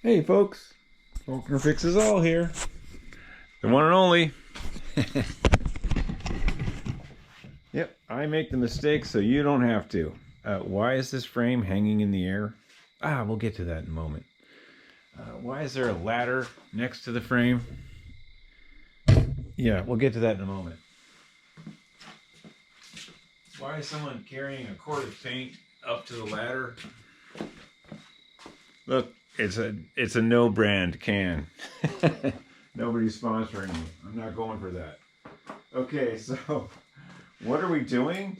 Hey folks, Faulkner Fixes All here. The one and only. Yep, I make the mistake so you don't have to. Why is this frame hanging in the air? We'll get to that in a moment. Why is there a ladder next to the frame? Yeah, we'll get to that in a moment. Why is someone carrying a quart of paint up to the ladder? Look, it's a no brand can. Nobody's sponsoring me. I'm not going for that. Okay, so what are we doing?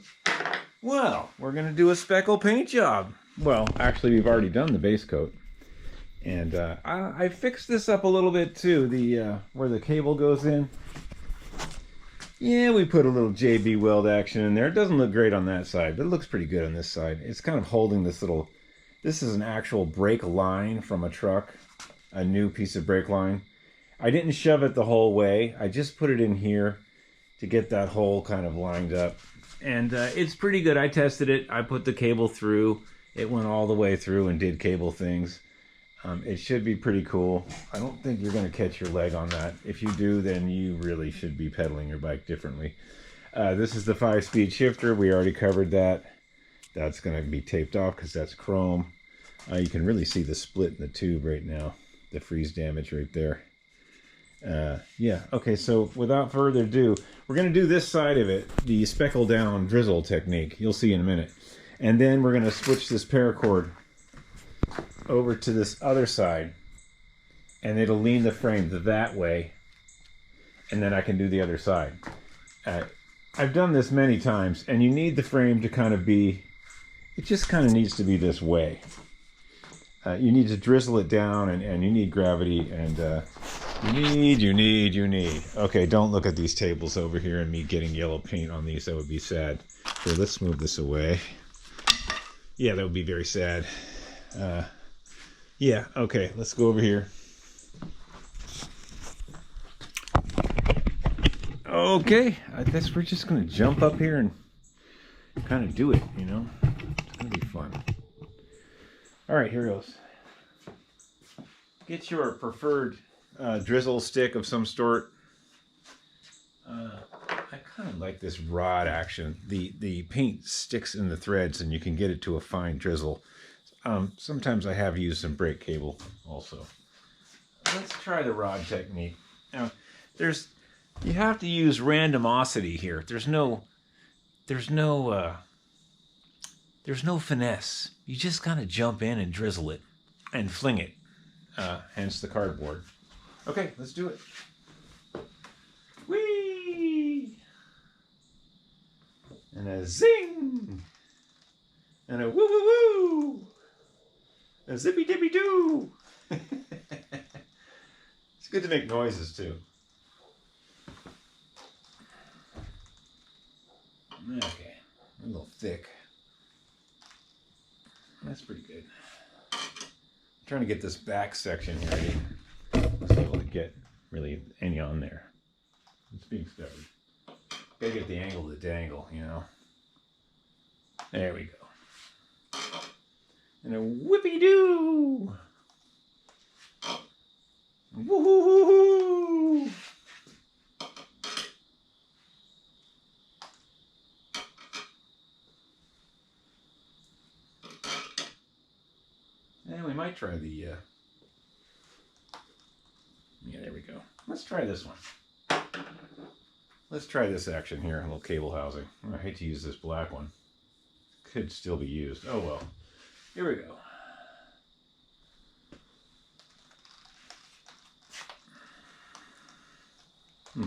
Well, we're gonna do a speckle paint job. Well, actually, we've already done the base coat, and I fixed this up a little bit too. The where the cable goes in. Yeah, we put a little JB weld action in there. It doesn't look great on that side, but it looks pretty good on this side. It's kind of holding this little. This is an actual brake line from a truck, a new piece of brake line. I didn't shove it the whole way. I just put it in here to get that hole kind of lined up. And it's pretty good. I tested it. I put the cable through. It went all the way through and did cable things. It should be pretty cool. I don't think you're going to catch your leg on that. If you do, then you really should be pedaling your bike differently. This is the 5-speed shifter. We already covered that. That's going to be taped off because that's chrome. You can really see the split in the tube right now. The freeze damage right there. Yeah, okay, so without further ado, we're going to do this side of it, the speckle down drizzle technique. You'll see in a minute. And then we're going to switch this paracord over to this other side. And it'll lean the frame that way. And then I can do the other side. I've done this many times, and you need the frame to kind of be... It just kind of needs to be this way. You need to drizzle it down, and you need gravity, and you need. Okay, don't look at these tables over here and me getting yellow paint on these. That would be sad. Here, let's move this away. Yeah, that would be very sad. Yeah, okay, let's go over here. Okay, I guess we're just going to jump up here and kind of do it, you know? It's going to be fun. All right, here goes. Get your preferred drizzle stick of some sort. I kind of like this rod action. The paint sticks in the threads and you can get it to a fine drizzle. Sometimes I have used some brake cable also. Let's try the rod technique. Now, you have to use randomosity here. There's no finesse. You just kind of jump in and drizzle it and fling it. Hence the cardboard. Okay, let's do it. Whee! And a zing! And a woo woo woo! A zippy dippy doo! It's good to make noises too. Okay, a little thick. That's pretty good. I'm trying to get this back section here. I wasn't able to get really any on there. It's being stubborn. Gotta get the angle to dangle, you know. There we go. And a whippy doo! Woo-hoo-hoo-hoo! And we might try the, yeah, there we go. Let's try this one. Let's try this action here, a little cable housing. I hate to use this black one. Could still be used. Oh well. Here we go.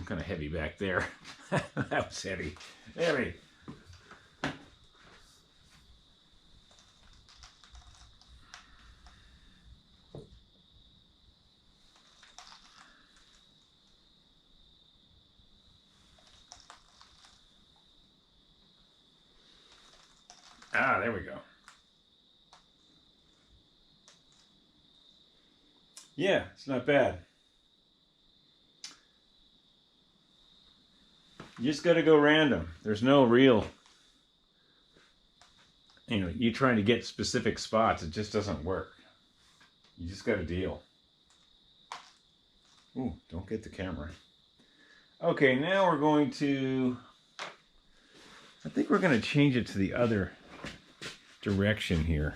Kind of heavy back there. That was heavy. There we go. There we go. Yeah, it's not bad. You just got to go random. There's no real, you trying to get specific spots. It just doesn't work. You just got to deal. Ooh, don't get the camera. Okay, now we're going to, I think we're going to change it to the other direction here.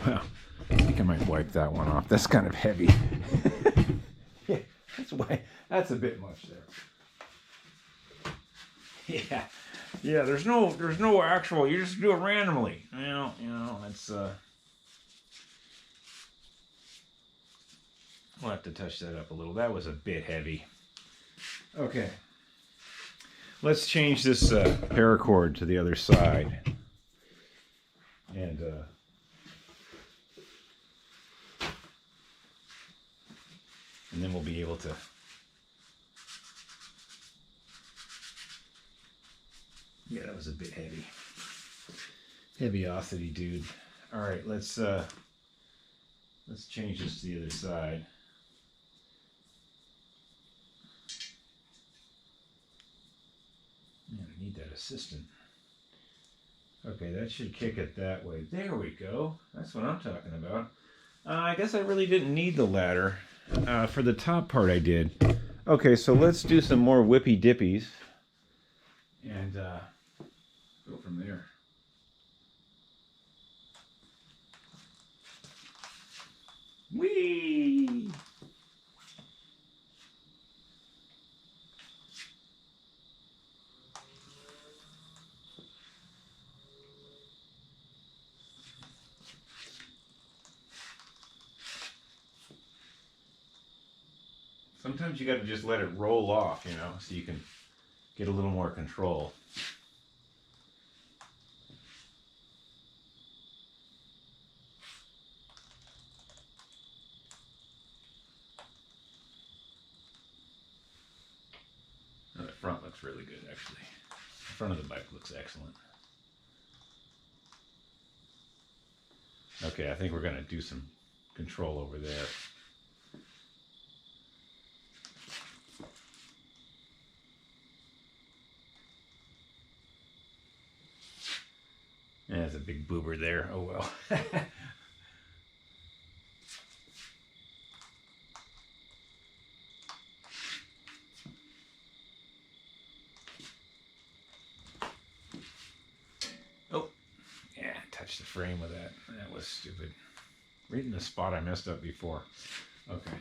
Well, I think I might wipe that one off. That's kind of heavy. Yeah, that's a bit much there. Yeah. Yeah, there's no actual, you just do it randomly. It's we'll have to touch that up a little. That was a bit heavy. Okay. Let's change this paracord to the other side. And then we'll be able to yeah, that was a bit heavy. Heaviosity, dude. All right, let's change this to the other side. Man, I need that assistant. Okay, that should kick it that way. There we go. That's what I'm talking about. I guess I really didn't need the ladder. For the top part I did. Okay, so let's do some more whippy dippies. And go from there. Whee! Sometimes you got to just let it roll off, so you can get a little more control. Oh, the front looks really good, actually. The front of the bike looks excellent. Okay, I think we're going to do some control over there. Yeah, there's a big boober there. Oh well. Oh, yeah, touched the frame with that. That was stupid. Right in the spot I messed up before. Okay.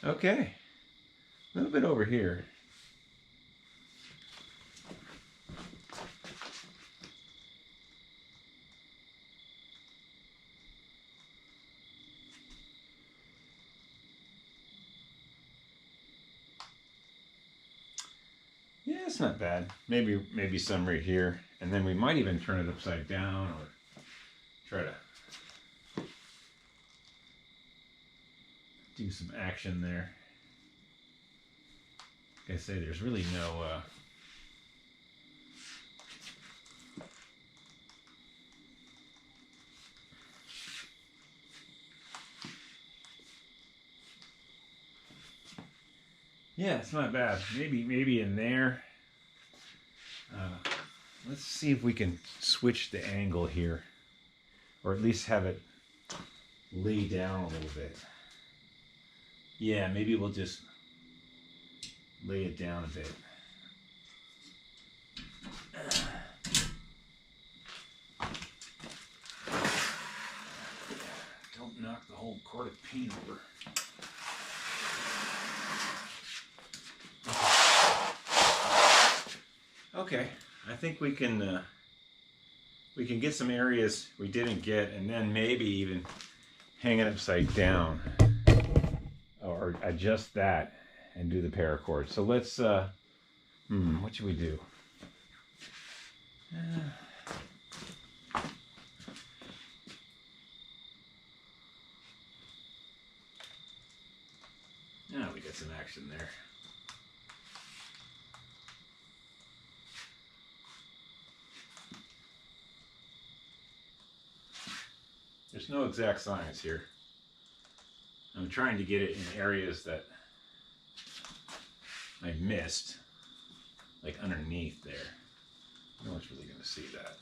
Okay. A little bit over here. Yeah, it's not bad. Maybe some right here. And then we might even turn it upside down or try to do some action there. Like I say, there's really no yeah, it's not bad. Maybe in there. Let's see if we can switch the angle here, or at least have it lay down a little bit. Yeah, maybe we'll just lay it down a bit. Don't knock the whole quart of paint over. Okay, I think we can get some areas we didn't get, and then maybe even hang it upside down, or adjust that and do the paracord. So let's what should we do? We got some action there. There's no exact science here. I'm trying to get it in areas that I missed. like underneath there. No one's really going to see that.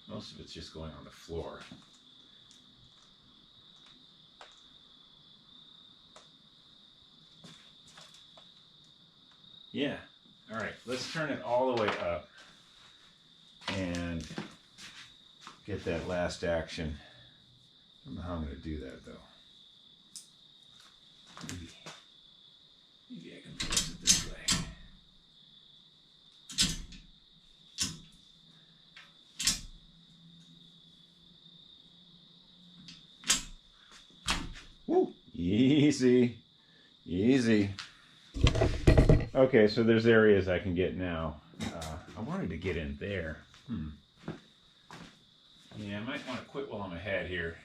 Most of it's just going on the floor. Yeah. All right, let's turn it all the way up and get that last action. I don't know how I'm going to do that though. Maybe I can place it this way. Woo! Easy. Easy. Okay, so there's areas I can get now. I wanted to get in there. Yeah, I might want to quit while I'm ahead here.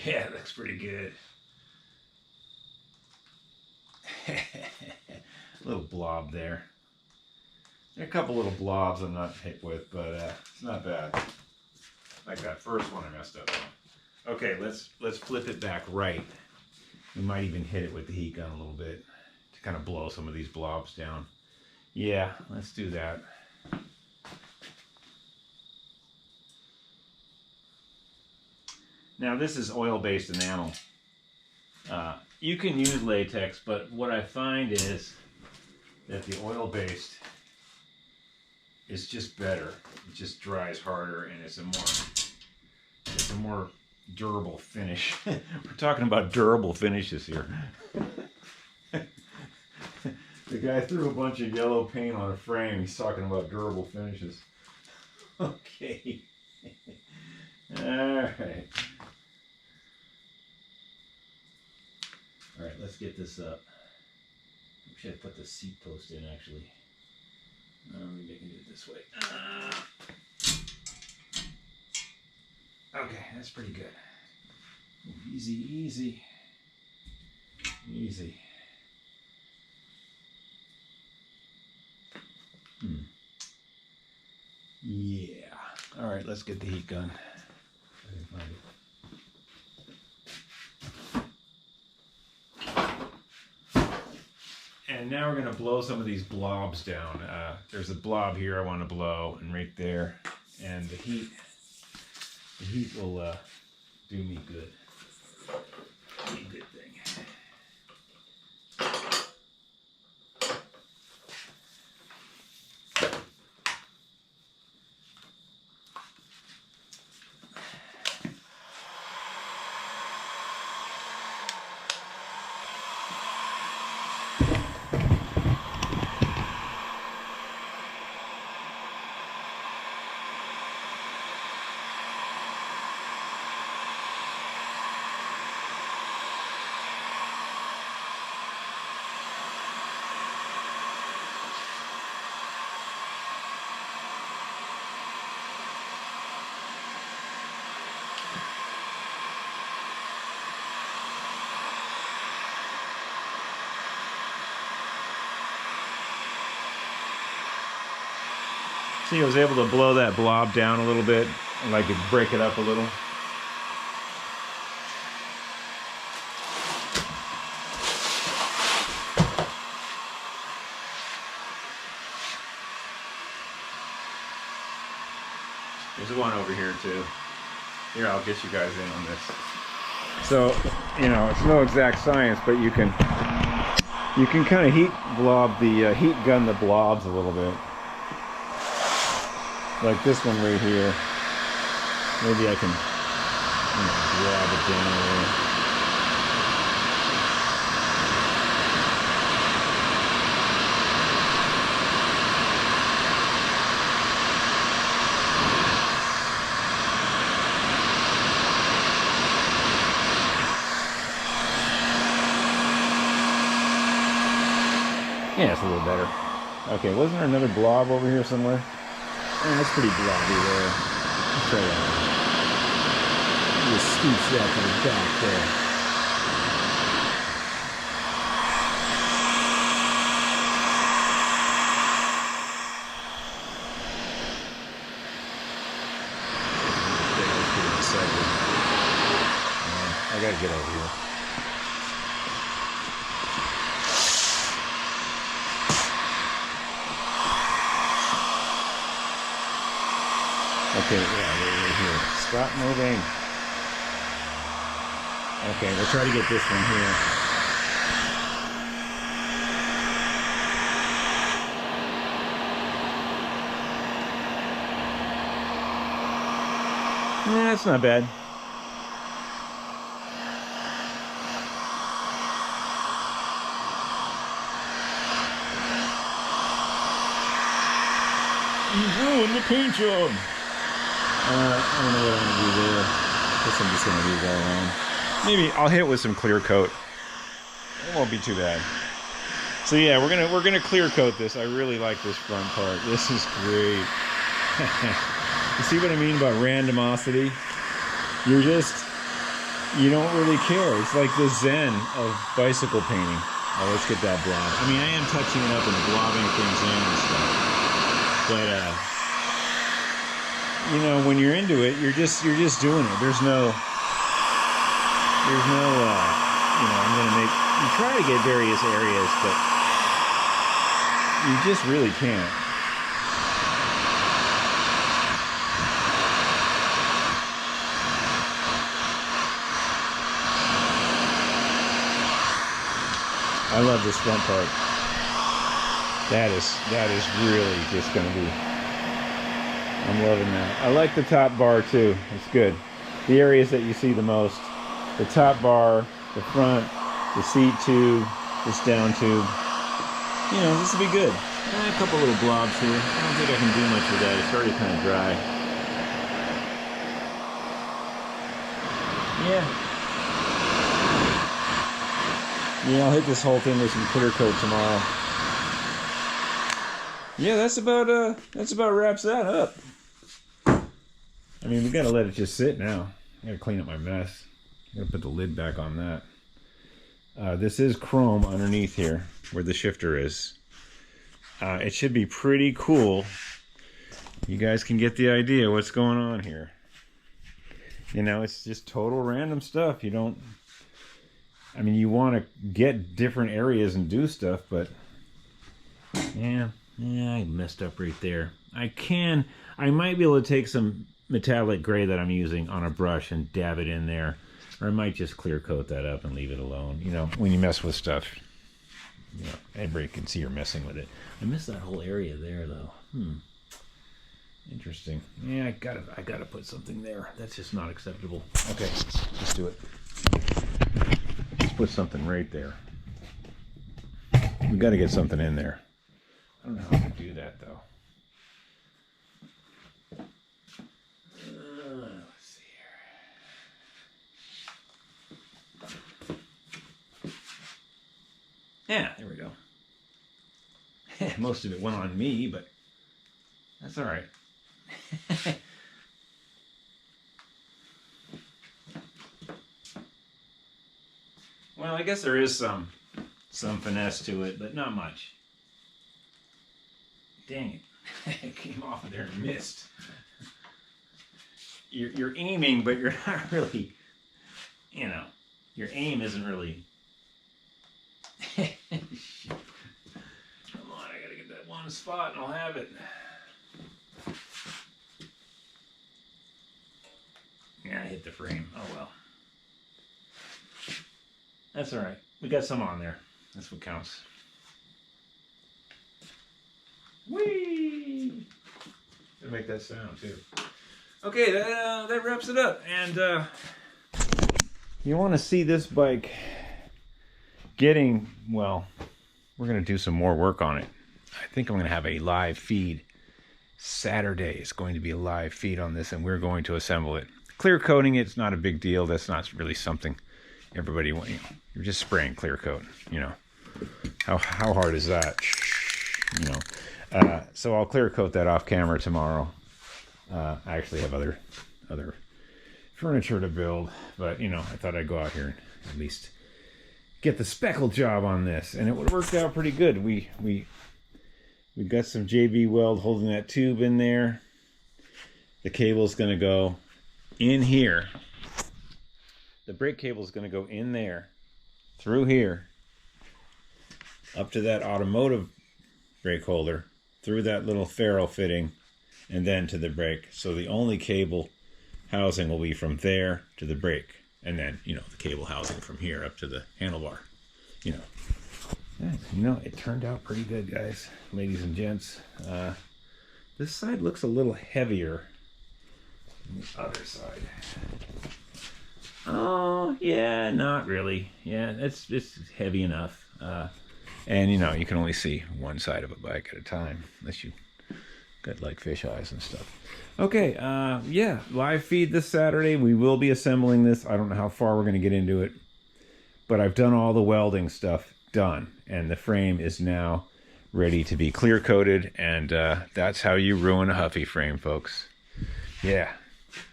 Yeah, it looks pretty good. Little blob there. There are a couple little blobs I'm not hit with, but it's not bad. Like that first one I messed up on. Okay, let's flip it back right. We might even hit it with the heat gun a little bit to kind of blow some of these blobs down. Yeah, let's do that. Now this is oil-based enamel. You can use latex, but what I find is that the oil-based is just better. It just dries harder, and it's a more durable finish. We're talking about durable finishes here. The guy threw a bunch of yellow paint on a frame. He's talking about durable finishes. Okay. All right. All right, let's get this up. Maybe I put the seat post in, actually. Maybe I can do it this way. Okay, that's pretty good. Easy, easy. Easy. Yeah. All right, let's get the heat gun. I can find it. And now we're going to blow some of these blobs down. There's a blob here I want to blow, and right there. And the heat will do me good. Be a good thing. See, I was able to blow that blob down a little bit, and I could break it up a little. There's one over here too. Here, I'll get you guys in on this. So, you know, it's no exact science, but you can You can kind of heat gun the blobs a little bit. Like this one right here. Maybe I can grab it down there. Yeah, it's a little better. Okay, wasn't there another blob over here somewhere? Oh, that's pretty blobby there. Let's try that. Just scooch that to the back there. I gotta get over here. Okay, yeah, right here. Stop moving. Okay, we'll try to get this one here. Yeah, that's not bad. You ruined the paint job. I don't know what I'm going to do there. I guess I'm just going to leave that alone. Maybe I'll hit it with some clear coat. It won't be too bad. So yeah, we're gonna clear coat this. I really like this front part. This is great. You see what I mean about randomosity? You don't really care. It's like the zen of bicycle painting. Oh, let's get that blob. I mean, I am touching it up and blobbing things in and stuff. But you know, when you're into it, you're just doing it. There's no, you know, you try to get various areas, but you just really can't. I love this front part. That is really just gonna be, I'm loving that. I like the top bar too. It's good. The areas that you see the most. The top bar, the front, the seat tube, this down tube. You know, this will be good. And a couple little blobs here. I don't think I can do much with that. It's already kind of dry. Yeah. Yeah, I'll hit this whole thing with some clear coat tomorrow. Yeah, that's about wraps that up. I mean, we gotta let it just sit now. I gotta clean up my mess. I gotta put the lid back on that. This is chrome underneath here, where the shifter is. It should be pretty cool. You guys can get the idea what's going on here. You know, it's just total random stuff. You don't, I mean, you want to get different areas and do stuff, but yeah, I messed up right there. I might be able to take some metallic gray that I'm using on a brush and dab it in there. Or I might just clear coat that up and leave it alone. You know, when you mess with stuff, you know, everybody can see you're messing with it. I missed that whole area there, though. Interesting. Yeah, I gotta put something there. That's just not acceptable. Okay, let's do it. Let's put something right there. We got to get something in there. I don't know how to do that, though. Let's see here. Yeah, there we go. Most of it went on me, but that's all right. Well, I guess there is some finesse to it, but not much. Dang it. It came off of there and missed. You're aiming, but you're not really, you know, your aim isn't really. Come on, I gotta get that one spot and I'll have it. Yeah, I hit the frame. Oh well. That's all right. We got some on there. That's what counts. Whee! To make that sound too. Okay, that wraps it up. And you want to see this bike getting, well, we're going to do some more work on it. I think I'm going to have a live feed. Saturday is going to be a live feed on this, and we're going to assemble it. Clear coating it's not a big deal. That's not really something everybody wants. You're just spraying clear coat. How hard is that? So I'll clear coat that off camera tomorrow. I actually have other furniture to build, but I thought I'd go out here and at least get the speckle job on this, and it would work out pretty good. We got some JB weld holding that tube in there. The cable's going to go in here. The brake cable is going to go in there, through here, up to that automotive brake holder, through that little ferrule fitting, and then to the brake. So the only cable housing will be from there to the brake, and then the cable housing from here up to the handlebar. It turned out pretty good, guys, ladies and gents. This side looks a little heavier than the other side. Oh yeah, not really. Yeah, it's heavy enough. And you can only see one side of a bike at a time, unless you got like fish eyes and stuff. Okay, yeah, live feed this Saturday. We will be assembling this. I don't know how far we're going to get into it, but I've done all the welding stuff done, and the frame is now ready to be clear coated, and that's how you ruin a Huffy frame, folks. Yeah.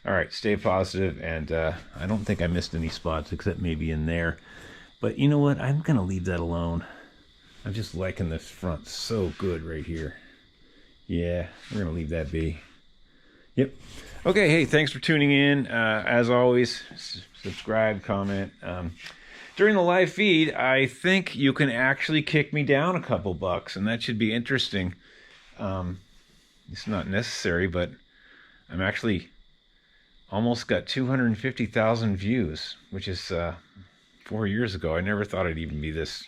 All right, stay positive, and I don't think I missed any spots except maybe in there, but you know what? I'm going to leave that alone. I'm just liking this front so good right here. Yeah, we're going to leave that be. Yep. Okay, hey, thanks for tuning in. As always, subscribe, comment. During the live feed, I think you can actually kick me down a couple bucks, and that should be interesting. It's not necessary, but I'm actually almost got 250,000 views, which is 4 years ago. I never thought I'd even be this.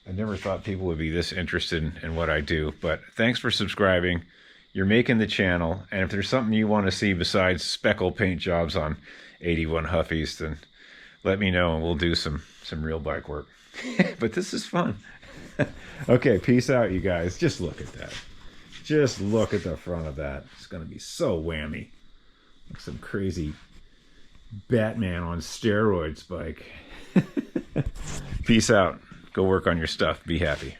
I never thought people would be this interested in what I do. But thanks for subscribing. You're making the channel, and if there's something you want to see besides speckle paint jobs on 81 Huffies, then let me know and we'll do some real bike work. But this is fun. Okay, peace out, you guys. Just look at that. Just look at the front of that. It's going to be so whammy. Like some crazy Batman on steroids bike. Peace out. Go work on your stuff. Be happy.